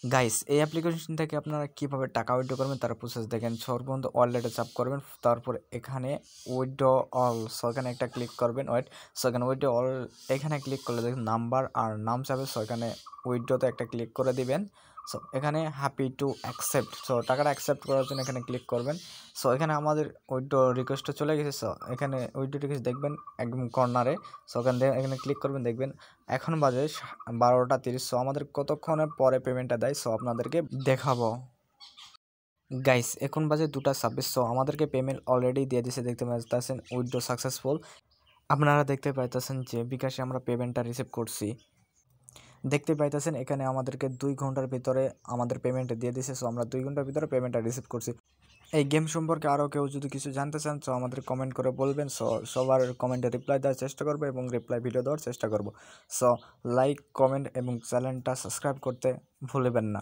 Guys এই application থেকে আপনারা কিভাবে টাকা উইথড্র করবেন তার প্রসেস দেখেন। সর্বপ্রথম ওয়ালেটে চাপ করবেন, তারপর এখানে উইথড্র অল, সো এখানে একটা ক্লিক করবেন। সো এখানে উইথড্র অল এখানে ক্লিক করলে দেখুন নাম্বার আর নাম চাবে, সো এখানে উইথড্রতে একটা ক্লিক করে দিবেন। সো এখানে হ্যাপি টু অ্যাকসেপ্ট, সো টাকাটা অ্যাকসেপ্ট করার জন্য এখানে ক্লিক করবেন। সো এখানে আমাদের উইথড্র রিকোয়েস্টটা চলে গেছে। সো এখানে উইথড্র রিকোয়েস্ট দেখবেন একদম কর্নারে। সো এখানে ক্লিক করবেন, দেখবেন এখন বাজে 12টা 30। সো আমাদের কতক্ষণের পরে পেমেন্টটা দেয় সো আপনাদেরকে দেখাবো। গাইস এখন বাজে 2টা 26। সো আমাদেরকে পেমেন্ট অলরেডি দিয়ে দিছে, দেখতে পাচ্ছেন উইথড্র সাকসেসফুল। আপনারা দেখতে পাইতেছেন যে বিকাশে আমরা পেমেন্টটা রিসিভ করছি। দেখতে পাইতেছেন এখানে আমাদেরকে 2 ঘন্টার ভিতরে আমাদের পেমেন্ট দিয়ে দিছে। সো আমরা 2 ঘন্টার ভিতরে পেমেন্টটা রিসিভ করছি। এই গেম সম্পর্কে আরও কেউ যদি কিছু জানতে চান সো আমাদের কমেন্ট করে বলবেন। সো সবার কমেন্টে রিপ্লাই দেওয়ার চেষ্টা করবো এবং রিপ্লাই ভিডিও দেওয়ার চেষ্টা করব। সো লাইক, কমেন্ট এবং চ্যানেলটা সাবস্ক্রাইব করতে ভুলবেন না।